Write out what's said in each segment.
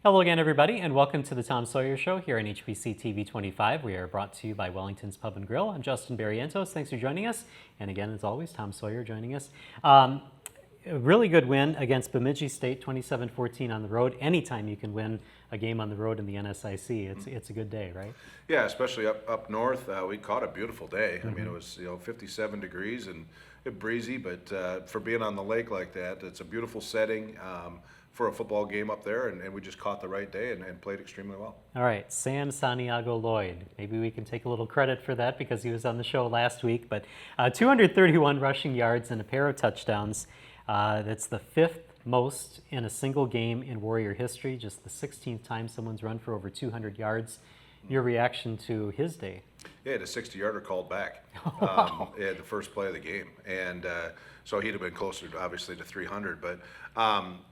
Hello again, everybody, and welcome to the Tom Sawyer Show here on HPC TV 25. We are brought to you by Wellington's Pub and Grill. I'm Justin Barrientos. Thanks for joining us. And again, as always, Tom Sawyer joining us. A really good win against Bemidji State, 27-14 on the road. Anytime you can win a game on the road in the NSIC, it's a good day, right? Yeah, especially up north. We caught a beautiful day. I mean, it was 57 degrees and breezy, but for being on the lake like that, it's a beautiful setting for a football game up there, and we just caught the right day and played extremely well. All right, Sam Santiago Lloyd. Maybe we can take a little credit for that because he was on the show last week, but 231 rushing yards and a pair of touchdowns. That's the fifth most in a single game in Warrior history, just the 16th time someone's run for over 200 yards. Your reaction to his day? Yeah, the 60-yarder called back. Yeah, the first play of the game, and so he'd have been closer, obviously, to 300. But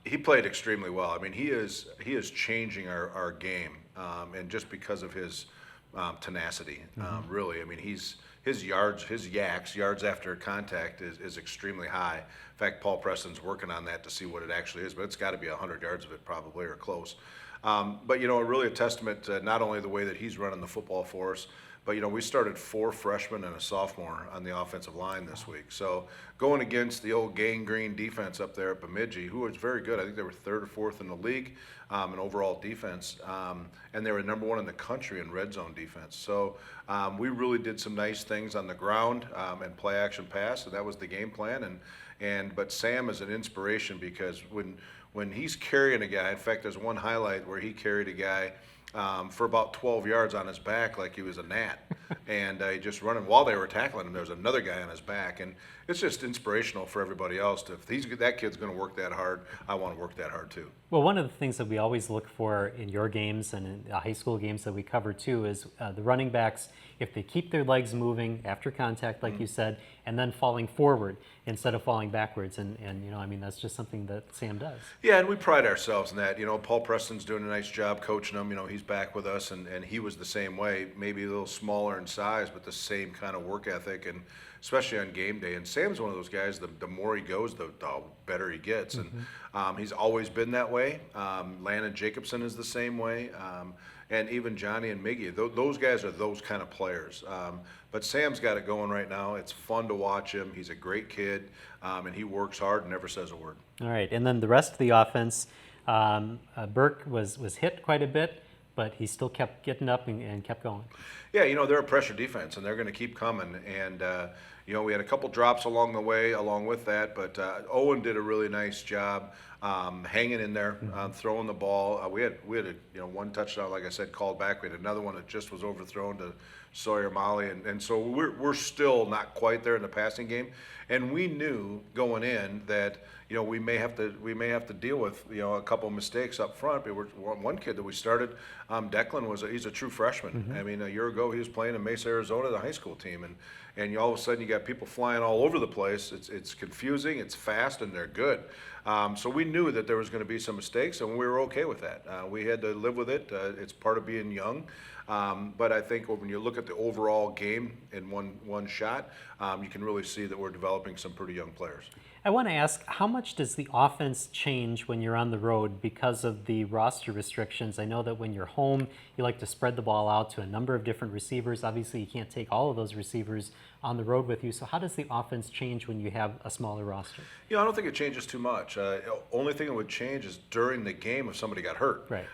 he played extremely well. I mean, he is changing our game, and just because of his tenacity, really. I mean, his yards after contact is extremely high. In fact, Paul Preston's working on that to see what it actually is, but it's got to be 100 yards of it probably, or close. But really a testament to not only the way that he's running the football for us, but we started 4 freshmen and a sophomore on the offensive line this week. So going against the old Gang Green defense up there at Bemidji, who was very good. I think they were 3rd or 4th in the league in overall defense, and they were number 1 in the country in red zone defense. So we really did some nice things on the ground and play action pass, and that was the game plan. But Sam is an inspiration because when he's carrying a guy, in fact, there's one highlight where he carried a guy for about 12 yards on his back like he was a gnat. And he just running while they were tackling him, there was another guy on his back. And it's just inspirational for everybody else. If that kid's going to work that hard, I want to work that hard too. Well, one of the things that we always look for in your games and in high school games that we cover too is the running backs, if they keep their legs moving after contact, like you said, and then falling forward instead of falling backwards. And I mean, that's just something that Sam does. Yeah, and we pride ourselves in that. Paul Preston's doing a nice job coaching him. He's back with us, and he was the same way, maybe a little smaller in size, but the same kind of work ethic, and especially on game day. And Sam's one of those guys, the more he goes, the better he gets. And he's always been that way. Landon Jacobson is the same way. And even Johnny and Miggy, those guys are those kind of players. But Sam's got it going right now. It's fun to watch him. He's a great kid, and he works hard and never says a word. All right, and then the rest of the offense, Burke was hit quite a bit, but he still kept getting up and kept going. Yeah, they're a pressure defense, and they're going to keep coming. And, we had a couple drops along the way along with that, but Owen did a really nice job hanging in there, throwing the ball. We had one touchdown, like I said, called back. We had another one that just was overthrown to Sawyer Molly, and so we're still not quite there in the passing game. And we knew going in that we may have to deal with a couple of mistakes up front. But one kid that we started, Declan, he's a true freshman. I mean, a year ago he was playing in Mesa, Arizona, the high school team, and all of a sudden you got people flying all over the place. It's confusing, it's fast, and they're good. So we knew that there was going to be some mistakes, and we were okay with that. We had to live with it. It's part of being young. But I think when you look at the overall game in one shot, you can really see that we're developing some pretty young players. I want to ask, how much does the offense change when you're on the road because of the roster restrictions? I know that when you're home, you like to spread the ball out to a number of different receivers. Obviously, you can't take all of those receivers on the road with you. So how does the offense change when you have a smaller roster? I don't think it changes too much. Only thing that would change is during the game if somebody got hurt, right?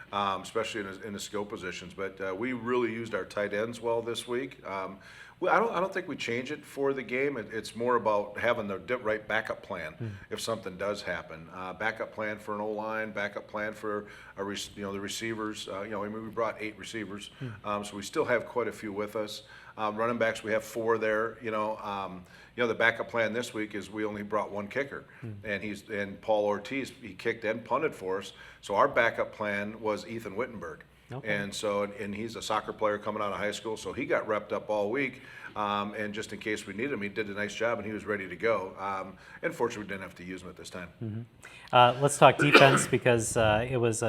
Especially in the skill positions. But we really used our tight ends well this week. I don't think we change it for the game. It's more about having the right backup plan if something does happen. Backup plan for an O-line, backup plan for the receivers. We brought 8 receivers, so we still have quite a few with us. Running backs, we have 4 there. The backup plan this week is we only brought 1 kicker, and Paul Ortiz, he kicked and punted for us. So our backup plan was Ethan Wittenberg. Okay. And he's a soccer player coming out of high school, so he got repped up all week. And just in case we needed him, he did a nice job, and he was ready to go. And fortunately, we didn't have to use him at this time. Let's talk defense because it was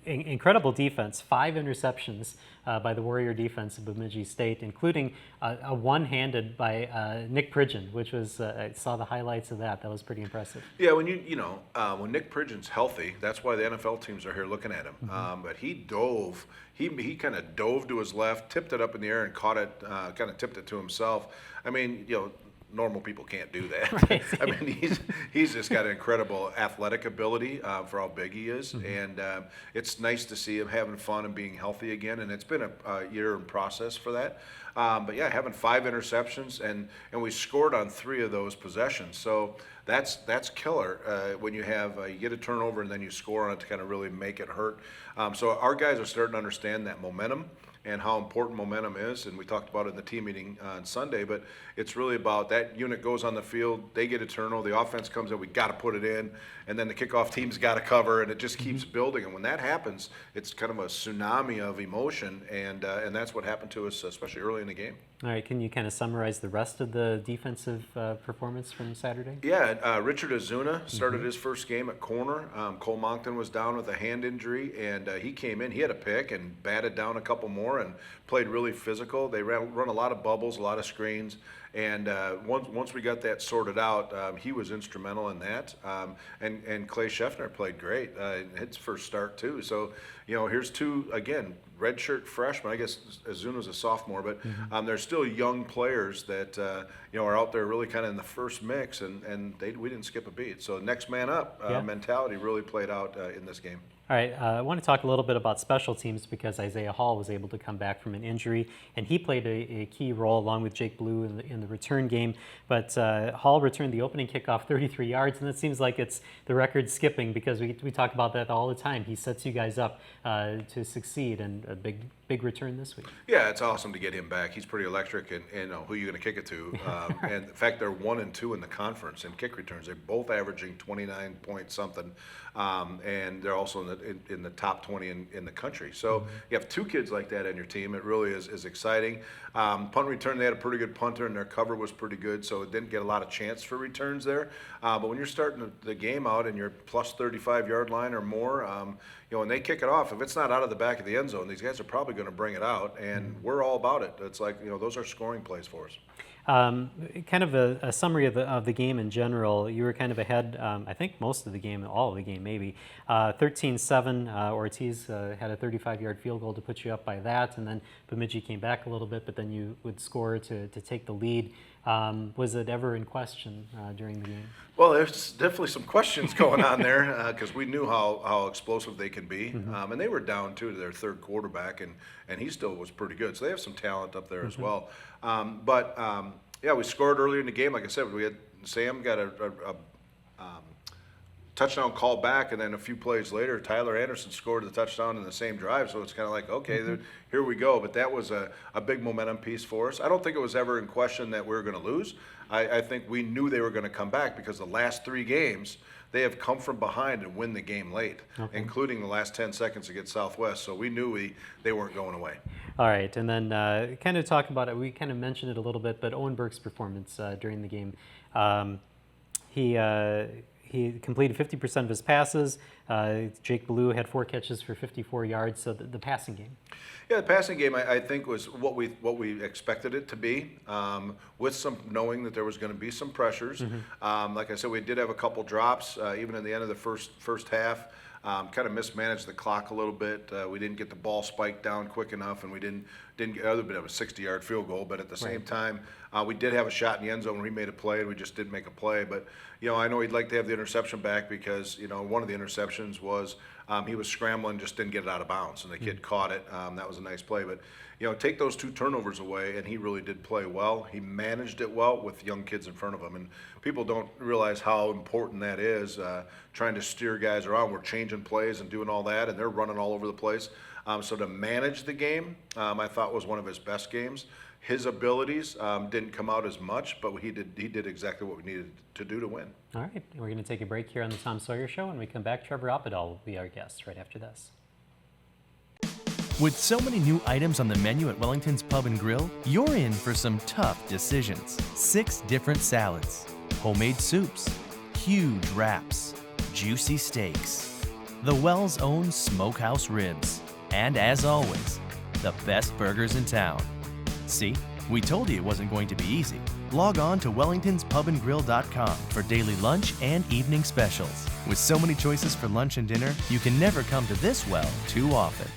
incredible defense, 5 interceptions by the Warrior defense of Bemidji State, including a one-handed by Nick Pridgeon, which was, I saw the highlights of that. That was pretty impressive. Yeah, when when Nick Pridgeon's healthy, that's why the NFL teams are here looking at him. But he dove, he kind of dove to his left, tipped it up in the air and caught it, kind of tipped it to himself. I mean, normal people can't do that. Right. I mean, he's just got an incredible athletic ability for how big he is, and it's nice to see him having fun and being healthy again. And it's been a year in process for that. But yeah, having 5 interceptions, and we scored on 3 of those possessions. So that's killer when you get a turnover and then you score on it to kind of really make it hurt. So our guys are starting to understand that momentum and how important momentum is, and we talked about it in the team meeting on Sunday, but it's really about that unit goes on the field, they get a turnover, the offense comes in, we got to put it in, and then the kickoff team's got to cover, and it just keeps building, and when that happens, it's kind of a tsunami of emotion, and that's what happened to us, especially early in the game. All right, can you kind of summarize the rest of the defensive performance from Saturday? Yeah, Richard Azuna started his first game at corner. Cole Moncton was down with a hand injury, and he came in. He had a pick and batted down a couple more and played really physical. They run a lot of bubbles, a lot of screens, and once we got that sorted out, he was instrumental in that. And Clay Scheffner played great. His first start too. So here's 2 again. Redshirt freshmen. I guess Azuna's a sophomore, but they're still young players that are out there really kind of in the first mix, and we didn't skip a beat. So next man up mentality really played out in this game. All right, I want to talk a little bit about special teams because Isaiah Hall was able to come back from an injury, and he played a key role along with Jake Blue in the return game. But Hall returned the opening kickoff 33 yards, and it seems like it's the record skipping because we talk about that all the time. He sets you guys up to succeed, and a big return this week. Yeah, it's awesome to get him back. He's pretty electric, and who are you going to kick it to? And in fact, they're 1 and 2 in the conference in kick returns. They're both averaging 29 point something, and they're also in the top 20 in the country. So you have 2 kids like that on your team. It really is exciting. Punt return, they had a pretty good punter, and their cover was pretty good, so it didn't get a lot of chance for returns there. But when you're starting the game out and you're plus 35-yard line or more, when they kick it off, if it's not out of the back of the end zone, these guys are probably going to bring it out, and we're all about it. It's like, those are scoring plays for us. Kind of a summary of the game in general. You were kind of ahead, I think most of the game, all of the game maybe. 13-7, Ortiz had a 35-yard field goal to put you up by that, and then Bemidji came back a little bit, but then you would score to take the lead. Was it ever in question during the game? Well, there's definitely some questions going on there because we knew how explosive they can be. And they were down, too, to their 3rd quarterback, and he still was pretty good. So they have some talent up there as well. Yeah, we scored earlier in the game. Like I said, we had Sam got a touchdown call back, and then a few plays later, Tyler Anderson scored the touchdown in the same drive. So it's kind of like, okay, here we go. But that was a big momentum piece for us. I don't think it was ever in question that we were going to lose. I think we knew they were going to come back because the last 3 games, they have come from behind and win the game late, including the last 10 seconds against Southwest. So we knew they weren't going away. All right, and then kind of talk about it. We kind of mentioned it a little bit, but Owen Burke's performance during the game. He completed 50% of his passes. Jake Blue had 4 catches for 54 yards. So the passing game. Yeah, the passing game I think was what we expected it to be, with some knowing that there was going to be some pressures. Like I said, we did have a couple drops even in the end of the first half. Kind of mismanaged the clock a little bit. We didn't get the ball spiked down quick enough, and we didn't get other bit of a 60-yard field goal. But at the same time, we did have a shot in the end zone where he made a play, and we just didn't make a play. But I know he'd like to have the interception back because one of the interceptions was he was scrambling, just didn't get it out of bounds, and the kid caught it. That was a nice play. But take those 2 turnovers away, and he really did play well. He managed it well with young kids in front of him, and people don't realize how important that is, trying to steer guys around. We're changing plays and doing all that, and they're running all over the place. So to manage the game, I thought was one of his best games. His abilities didn't come out as much, but he did exactly what we needed to do to win. All right, we're going to take a break here on the Tom Sawyer Show. When we come back, Trevor Oppedahl will be our guest right after this. With so many new items on the menu at Wellington's Pub and Grill, you're in for some tough decisions. 6 different salads, homemade soups, huge wraps, juicy steaks. the Well's own smokehouse ribs, and as always, the best burgers in town. See, we told you it wasn't going to be easy. Log on to wellingtonspubandgrill.com for daily lunch and evening specials. With so many choices for lunch and dinner, you can never come to this well too often.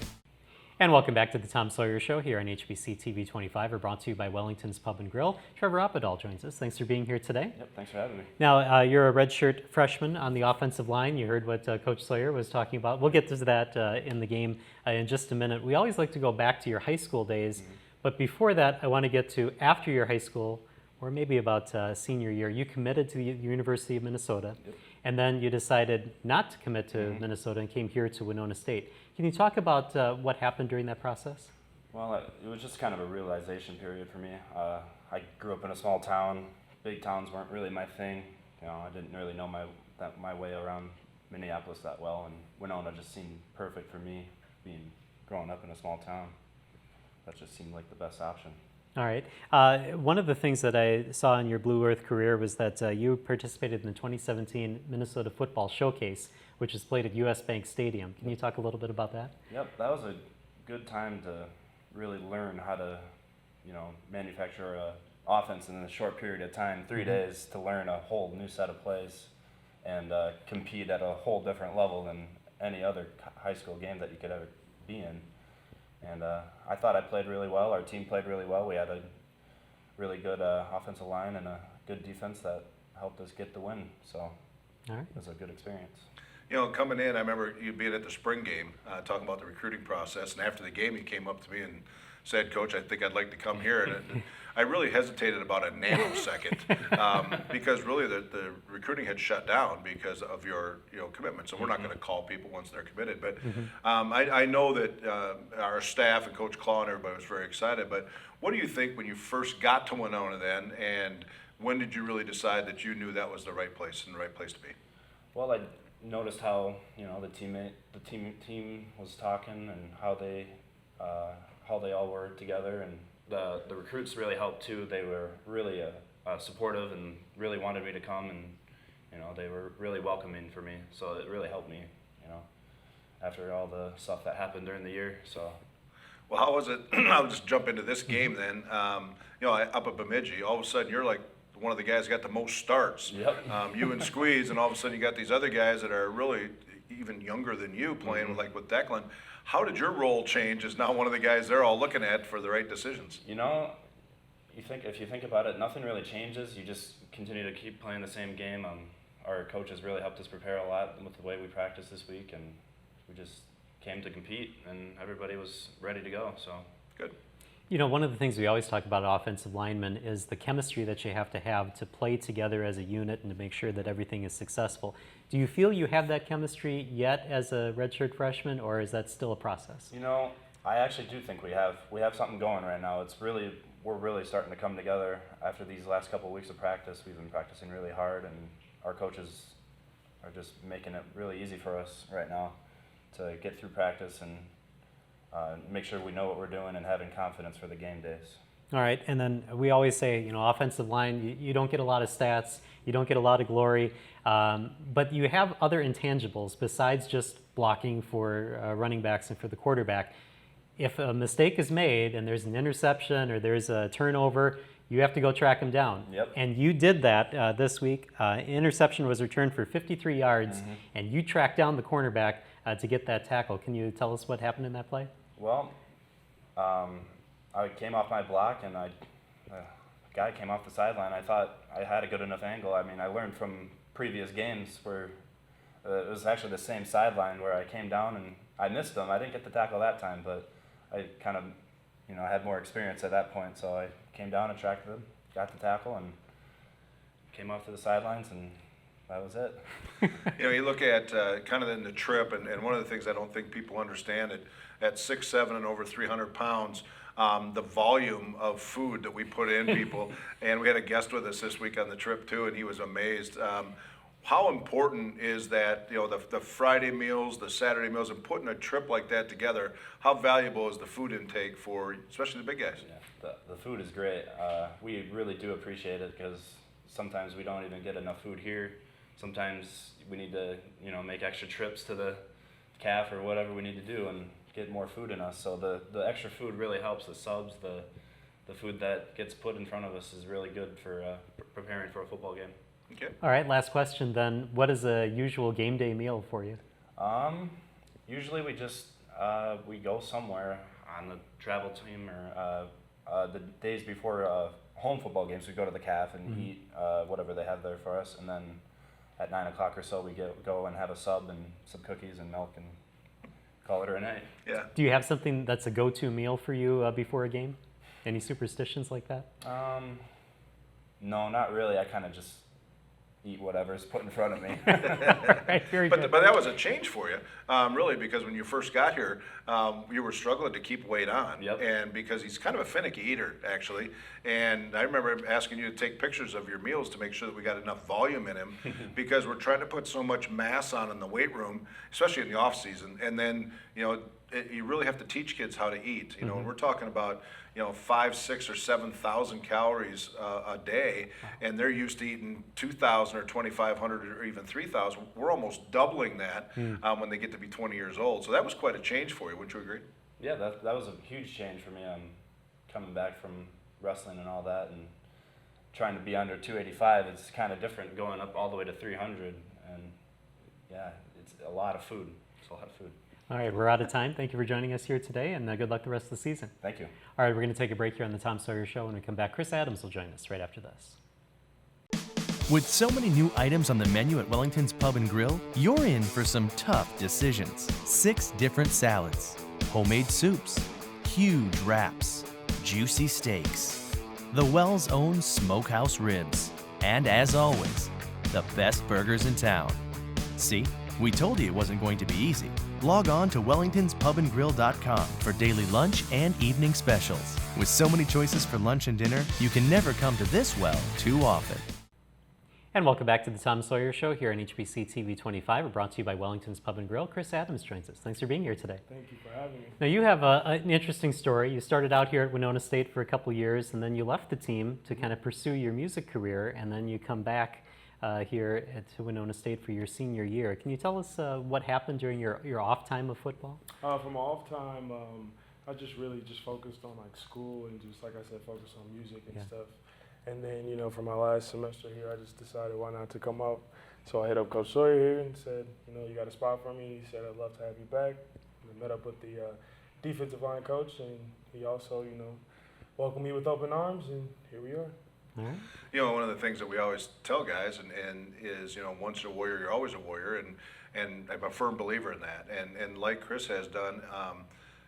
And welcome back to the Tom Sawyer Show here on HBC TV 25. We're brought to you by Wellington's Pub and Grill. Trevor Oppedahl joins us. Thanks for being here today. Yep, thanks for having me. Now, you're a redshirt freshman on the offensive line. You heard what Coach Sawyer was talking about. We'll get to that in the game in just a minute. We always like to go back to your high school days, but before that, I want to get to after your high school, or maybe about senior year. You committed to the University of Minnesota, and then you decided not to commit to Minnesota and came here to Winona State. Can you talk about what happened during that process? Well, it was just kind of a realization period for me. I grew up in a small town. Big towns weren't really my thing. You know, I didn't really know my way around Minneapolis that well, and Winona just seemed perfect for me, growing up in a small town. That just seemed like the best option. All right. One of the things that I saw in your Blue Earth career was that you participated in the 2017 Minnesota Football Showcase, which was played at US Bank Stadium. Can you talk a little bit about that? Yep, that was a good time to really learn how to, manufacture an offense in a short period of time, 3 days, to learn a whole new set of plays and compete at a whole different level than any other high school game that you could ever be in. And I thought I played really well. Our team played really well. We had a really good offensive line and a good defense that helped us get the win. So All right. it was a good experience. You know, coming in, I remember you being at the spring game, talking about the recruiting process, and after the game, you came up to me and said, "Coach, I think I'd like to come here." And I really hesitated about a nanosecond because really the recruiting had shut down because of your commitment. So we're not going to call people once they're committed. But I know that our staff and Coach Claw and everybody was very excited. But what do you think when you first got to Winona then, and when did you really decide that you knew that was the right place and the right place to be? Well, I noticed how the team was talking and how they all were together, and the recruits really helped too. They were really supportive and really wanted me to come, and they were really welcoming for me. So it really helped me, after all the stuff that happened during the year. So. Well, how was it? I'll just jump into this game then. Up at Bemidji, all of a sudden you're like one of the guys that got the most starts. Yep. You and Squeeze, and all of a sudden you got these other guys that are really even younger than you playing with Declan. How did your role change as now one of the guys they're all looking at for the right decisions? If you think about it, nothing really changes. You just continue to keep playing the same game. Our coaches really helped us prepare a lot with the way we practiced this week, and we just came to compete, and everybody was ready to go. So good. One of the things we always talk about offensive linemen is the chemistry that you have to play together as a unit and to make sure that everything is successful. Do you feel you have that chemistry yet as a redshirt freshman, or is that still a process? I actually do think we have something going right now. We're really starting to come together after these last couple of weeks of practice. We've been practicing really hard, and our coaches are just making it really easy for us right now to get through practice and make sure we know what we're doing and having confidence for the game days. All right, and then we always say, offensive line, you don't get a lot of stats, you don't get a lot of glory, but you have other intangibles besides just blocking for running backs and for the quarterback. If a mistake is made and there's an interception or there's a turnover, you have to go track them down. Yep. And you did that this week. Interception was returned for 53 yards, and you tracked down the cornerback to get that tackle. Can you tell us what happened in that play? Well, I came off my block, and a guy came off the sideline. I thought I had a good enough angle. I mean, I learned from previous games where it was actually the same sideline where I came down and I missed him. I didn't get the tackle that time, but I kind of, had more experience at that point. So I came down and tracked him, got the tackle, and came off to the sidelines, and that was it. You look at kind of in the trip, and one of the things I don't think people understand at 6'7" and over 300 pounds, the volume of food that we put in people. And we had a guest with us this week on the trip too, and he was amazed. How important is that, the Friday meals, the Saturday meals, and putting a trip like that together? How valuable is the food intake for, especially the big guys? Yeah, the food is great. We really do appreciate it because sometimes we don't even get enough food here. Sometimes we need to, make extra trips to calf or whatever we need to do and get more food in us. So the extra food really helps. The subs, the food that gets put in front of us is really good for preparing for a football game. Okay. All right, last question then. What is a usual game day meal for you? Usually we just we go somewhere on the travel team or the days before home football games. We go to the calf and eat whatever they have there for us, and then at 9 o'clock or so we go and have a sub and some cookies and milk and call it a night. Yeah. Do you have something that's a go-to meal for you before a game? Any superstitions like that? No, not really. I kind of just eat whatever's put in front of me. Right, very good. But that was a change for you, really, because when you first got here, you were struggling to keep weight on. Yep. And because he's kind of a finicky eater, actually. And I remember asking you to take pictures of your meals to make sure that we got enough volume in him, because we're trying to put so much mass on in the weight room, especially in the off season. And then, you really have to teach kids how to eat. And we're talking about 5, 6, or 7,000 calories a day, and they're used to eating 2,000 or 2,500 or even 3,000. We're almost doubling that when they get to be 20 years old. So that was quite a change for you. Wouldn't you agree? Yeah, that was a huge change for me. Coming back from wrestling and all that, and trying to be under 285. It's kind of different going up all the way to 300, and yeah, it's a lot of food. It's a lot of food. All right, we're out of time. Thank you for joining us here today, and good luck the rest of the season. Thank you. All right, we're going to take a break here on the Tom Sawyer Show. When we come back, Chris Adams will join us right after this. With so many new items on the menu at Wellington's Pub and Grill, you're in for some tough decisions. 6 different salads, homemade soups, huge wraps, juicy steaks, the Wells' own smokehouse ribs, and as always, the best burgers in town. See, we told you it wasn't going to be easy. Log on to wellingtonspubandgrill.com for daily lunch and evening specials. With so many choices for lunch and dinner, you can never come to this well too often. And welcome back to the Tom Sawyer Show here on HBC TV 25. We're brought to you by Wellington's Pub and Grill. Chris Adams joins us. Thanks for being here today. Thank you for having me. Now, you have an interesting story. You started out here at Winona State for a couple years, and then you left the team to kind of pursue your music career, and then you come back here to Winona State for your senior year. Can you tell us what happened during your off time of football? For my off time, I just really focused on like school and just, like I said, focused on music and stuff. And then, for my last semester here, I just decided why not to come out. So I hit up Coach Sawyer here and said, you got a spot for me. He said, I'd love to have you back. And I met up with the defensive line coach, and he also, welcomed me with open arms, and here we are. All right. One of the things that we always tell guys and is, once you're a warrior, you're always a warrior, and I'm a firm believer in that. And like Chris has done,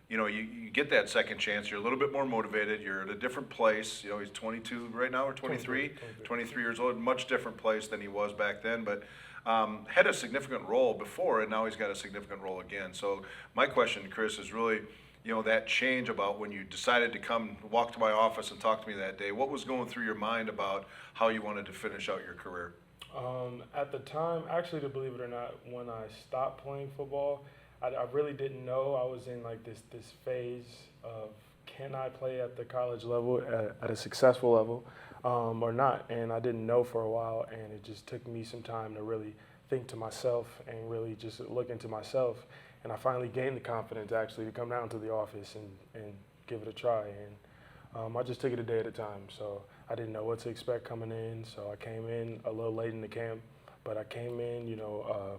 you get that second chance. You're a little bit more motivated. You're at a different place. He's 22 right now, or 23? 23 years old, much different place than he was back then, but had a significant role before, and now he's got a significant role again. So my question, Chris, is really, that change about when you decided to come walk to my office and talk to me that day. What was going through your mind about how you wanted to finish out your career? At the time, actually, to believe it or not, when I stopped playing football, I really didn't know. I was in like this phase of, can I play at the college level, at a successful level, or not? And I didn't know for a while, and it just took me some time to really think to myself and really just look into myself. And I finally gained the confidence actually to come down to the office and give it a try. And I just took it a day at a time. So I didn't know what to expect coming in. So I came in a little late in the camp, but I came in,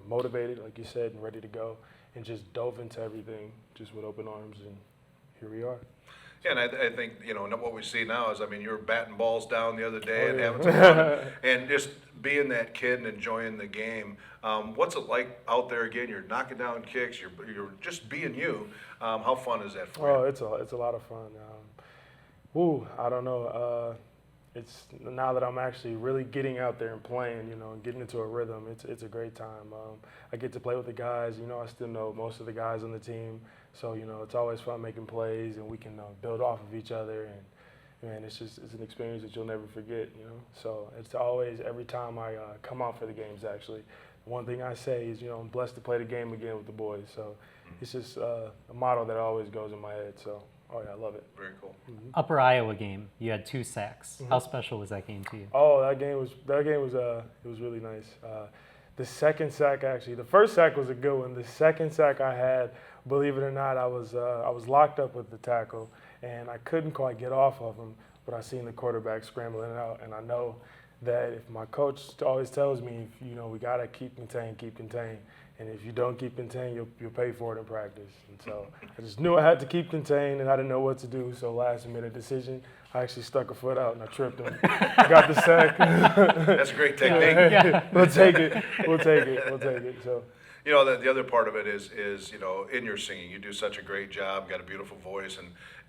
motivated, like you said, and ready to go, and just dove into everything just with open arms, and here we are. Yeah, and I think, what we see now is, you were batting balls down the other day and yeah. having some fun and just being that kid and enjoying the game. What's it like out there again? You're knocking down kicks, you're just being you. How fun is that for you? Oh, it's a lot of fun. I don't know. It's now that I'm actually really getting out there and playing, and getting into a rhythm, it's a great time. I get to play with the guys. I still know most of the guys on the team. So, it's always fun making plays, and we can build off of each other. And, man, it's an experience that you'll never forget, So it's always, every time I come out for the games, actually, one thing I say is, I'm blessed to play the game again with the boys. So it's just a motto that always goes in my head. So, oh, yeah, I love it. Very cool. Upper Iowa game, you had 2 sacks. How special was that game to you? Oh, that game was it was really nice. the second sack, actually, the first sack was a good one. The second sack I had, believe it or not, I was locked up with the tackle, and I couldn't quite get off of him, but I seen the quarterback scrambling out, and I know that if my coach always tells me, we got to keep contained. And if you don't keep contained, you'll pay for it in practice. And so I just knew I had to keep contained, and I didn't know what to do. So last minute decision, I actually stuck a foot out and I tripped him. Got the sack. That's a great technique. We'll take it. So. The other part of it is in your singing, you do such a great job, got a beautiful voice,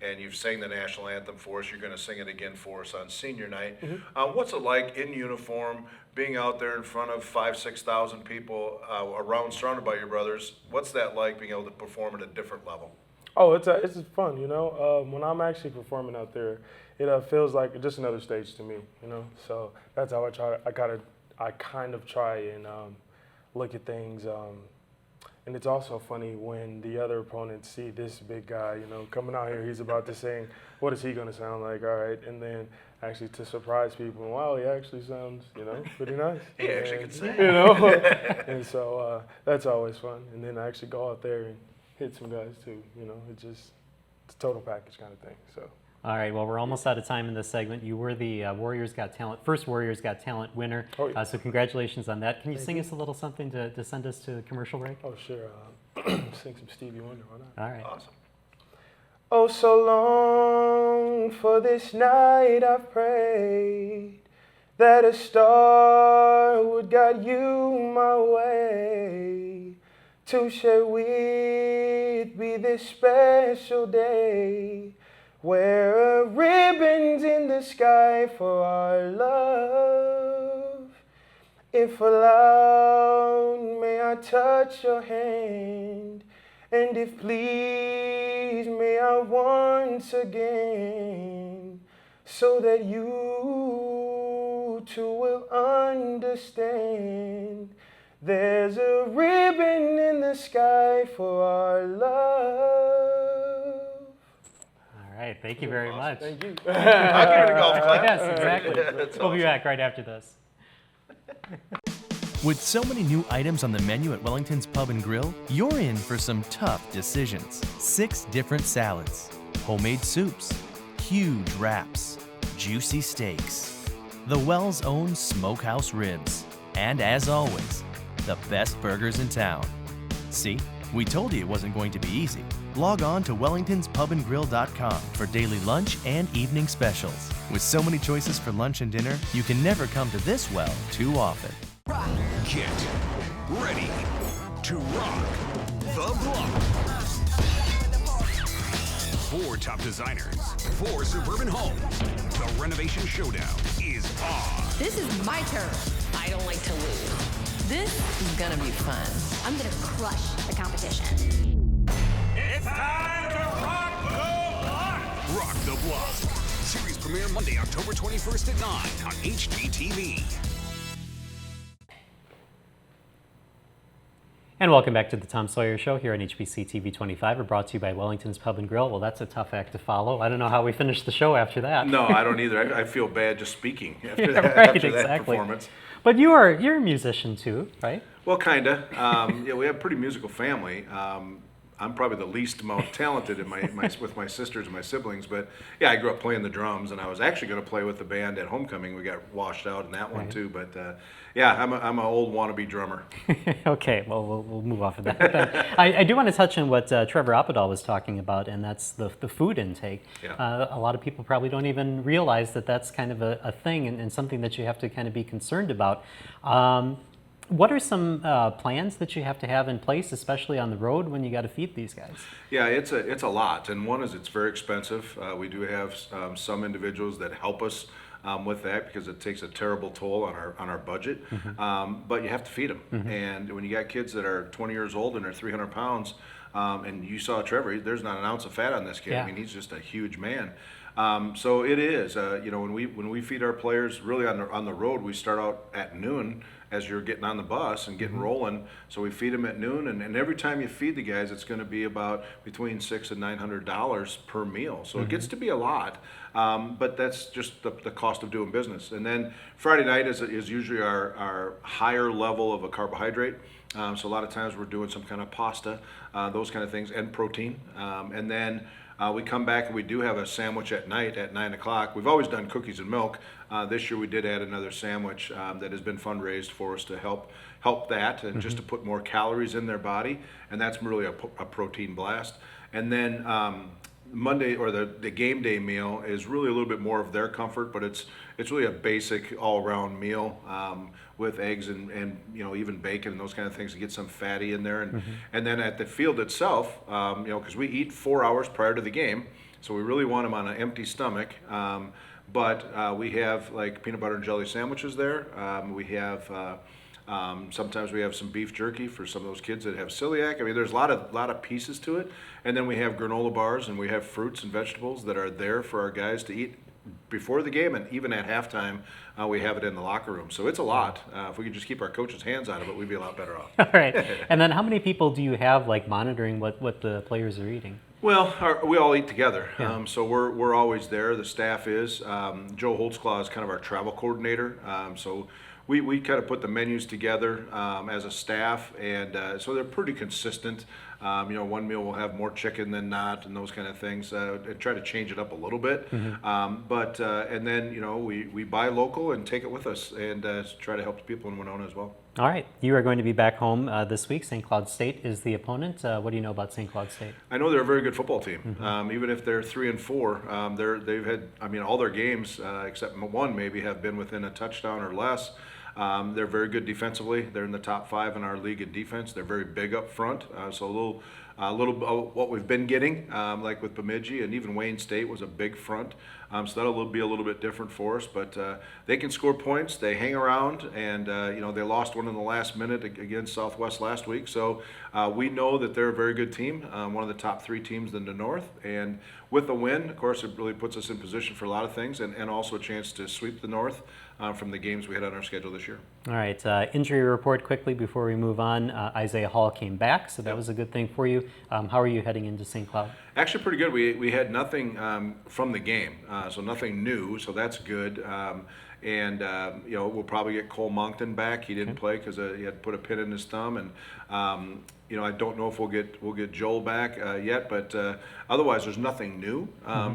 and you've sang the national anthem for us. You're going to sing it again for us on senior night. What's it like in uniform, being out there in front of 5,000-6,000 people around, surrounded by your brothers? What's that like, being able to perform at a different level? Oh, it's fun, When I'm actually performing out there, it feels like just another stage to me, So that's how I kind of try and look at things. And it's also funny when the other opponents see this big guy, coming out here, he's about to sing, what is he going to sound like? All right. And then actually to surprise people, wow, he actually sounds, pretty nice. He actually can sing. And so that's always fun. And then I actually go out there and hit some guys too, it's a total package kind of thing. So. All right, well, we're almost out of time in this segment. You were the first Warriors Got Talent winner, Oh, yeah. So congratulations on that. Can you sing us a little something to send us to the commercial break? Oh, sure. Sing some Stevie Wonder, why not? All right. Awesome. Oh, so long for this night I've prayed that a star would guide you my way to share with me this special day where a ribbon's in the sky for our love. If allowed, may I touch your hand, and if please, may I once again, so that you too will understand. There's a ribbon in the sky for our love. All right, thank you very much. Thank you. I'll give it a golf clap. Yes, exactly. That's We'll be awesome. back right after this. With so many new items on the menu at Wellington's Pub and Grill, you're in for some tough decisions. 6 different salads, homemade soups, huge wraps, juicy steaks, the Wells' own smokehouse ribs, and as always, the best burgers in town. See, we told you it wasn't going to be easy. Log on to wellingtonspubandgrill.com for daily lunch and evening specials. With so many choices for lunch and dinner, you can never come to this well too often. Get ready to rock the block. 4 top designers, 4 suburban homes. The renovation showdown is on. This is my turn. I don't like to lose. This is gonna be fun. I'm gonna crush the competition. It's time to rock the block. Rock the Block. Series premiere Monday, October 21st at 9 on HGTV. And welcome back to the Tom Sawyer Show here on HBC TV 25. We're brought to you by Wellington's Pub and Grill. Well, that's a tough act to follow. I don't know how we finish the show after that. No, I don't either. I feel bad just speaking after, Yeah, that, right, after that exactly. performance. But you're a musician too, right? Well, kinda. Yeah, we have a pretty musical family. I'm probably the least amount talented in with my sisters and my siblings, but yeah, I grew up playing the drums, and I was actually going to play with the band at homecoming. We got washed out in that one too, but yeah, I'm an old wannabe drummer. Okay, well, we'll move off of that. Then I do want to touch on what Trevor Oppedahl was talking about, and that's the food intake. Yeah. A lot of people probably don't even realize that that's kind of a thing and something that you have to kind of be concerned about. What are some plans that you have to have in place, especially on the road when you got to feed these guys? Yeah, it's a lot, and one is it's very expensive. We do have some individuals that help us with that because it takes a terrible toll on our budget. Mm-hmm. But you have to feed them, and when you got kids that are 20 years old and are 300 pounds, and you saw Trevor, there's not an ounce of fat on this kid. Yeah. I mean, he's just a huge man. So it is, when we feed our players, really on the road, we start out at noon. as you're getting on the bus and getting rolling. So we feed them at noon, and every time you feed the guys, it's going to be about between $600 and $900 per meal. So it gets to be a lot, but that's just the cost of doing business. And then Friday night is usually our higher level of a carbohydrate. So a lot of times we're doing some kind of pasta, those kind of things, and protein. And then we come back and we do have a sandwich at night at 9 o'clock. We've always done cookies and milk. This year we did add another sandwich that has been fundraised for us to help that and just to put more calories in their body. And that's really a protein blast. And then Monday, or the game day meal, is really a little bit more of their comfort, but it's really a basic all-around meal with eggs and even bacon and those kind of things to get some fatty in there. And then at the field itself, because we eat 4 hours prior to the game, so we really want them on an empty stomach. But we have like peanut butter and jelly sandwiches there. We have sometimes we have some beef jerky for some of those kids that have celiac. I mean, there's a lot of pieces to it. And then we have granola bars, and we have fruits and vegetables that are there for our guys to eat before the game, and even at halftime, we have it in the locker room. So it's a lot. If we could just keep our coaches' hands out of it, we'd be a lot better off. All right. And then how many people do you have like monitoring what the players are eating? Well, we all eat together, Yeah. so we're always there. The staff is. Joe Holtzclaw is kind of our travel coordinator, so we kind of put the menus together as a staff, and so they're pretty consistent. One meal will have more chicken than not, and those kind of things. And try to change it up a little bit, and then we buy local and take it with us, and try to help the people in Winona as well. All right. You are going to be back home this week. St. Cloud State is the opponent. What do you know about St. Cloud State? I know they're a very good football team. Even if they're 3-4, they've had, all their games except one maybe have been within a touchdown or less. They're very good defensively. They're in the top 5 in our league in defense. They're very big up front. So a little of what we've been getting, like with Bemidji, and even Wayne State was a big front. So that'll be a little bit different for us. But they can score points. They hang around, and they lost one in the last minute against Southwest last week. So we know that they're a very good team, one of the top 3 teams in the North. And with a win, of course, it really puts us in position for a lot of things, and also a chance to sweep the North from the games we had on our schedule this year. All right. Injury report quickly before we move on. Isaiah Hall came back, so that was a good thing for you. How are you heading into St. Cloud? Actually, pretty good. We had nothing from the game, so nothing new, so that's good. We'll probably get Cole Moncton back. He didn't play because he had put a pin in his thumb, and I don't know if we'll get Joel back yet, but otherwise there's nothing new.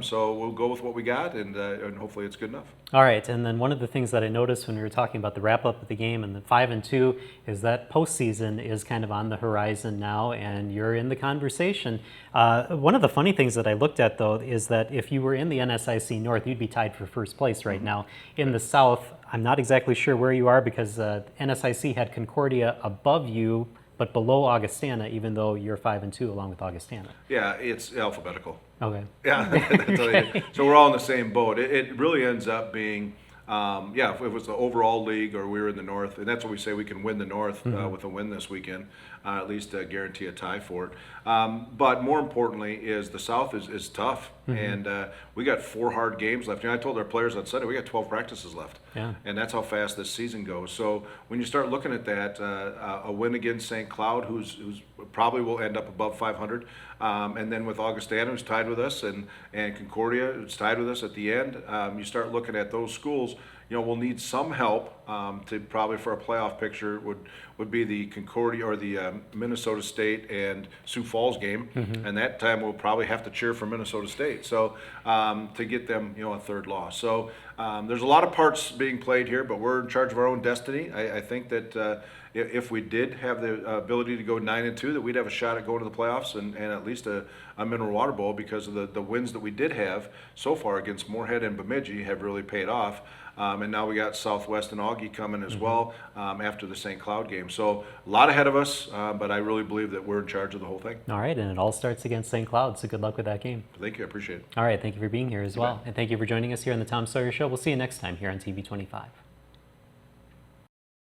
So we'll go with what we got, and hopefully it's good enough. All right, and then one of the things that I noticed when we were talking about the wrap-up of the game and the 5-2 is that postseason is kind of on the horizon now, and you're in the conversation. One of the funny things that I looked at, though, is that if you were in the NSIC North, you'd be tied for first place right now. In the South, I'm not exactly sure where you are because NSIC had Concordia above you, but below Augustana, even though you're 5-2 along with Augustana. Yeah, it's alphabetical. Okay. Yeah, I'll tell you. So we're all in the same boat. It really ends up being, if it was the overall league or we were in the North, and that's what we say, we can win the North with a win this weekend, at least guarantee a tie for it. But more importantly is the South is tough, and we got 4 hard games left. I told our players on Sunday, we got 12 practices left, and that's how fast this season goes. So when you start looking at that, a win against St. Cloud, who's probably will end up above 500, and then with Augustana, who's tied with us, and Concordia, who's tied with us at the end, you start looking at those schools. We'll need some help to probably for a playoff picture would be the Concordia or the Minnesota State and Sioux Falls game, and that time we'll probably have to cheer for Minnesota State. So to get them, a third loss. So there's a lot of parts being played here, but we're in charge of our own destiny. I think that if we did have the ability to go 9-2, that we'd have a shot at going to the playoffs and at least a mineral water bowl because of the wins that we did have so far against Moorhead and Bemidji have really paid off. And now we got Southwest and Augie coming as well after the St. Cloud game. So a lot ahead of us, but I really believe that we're in charge of the whole thing. All right, and it all starts against St. Cloud, so good luck with that game. Thank you, I appreciate it. All right, thank you for being here as well. And thank you for joining us here on the Tom Sawyer Show. We'll see you next time here on TV 25.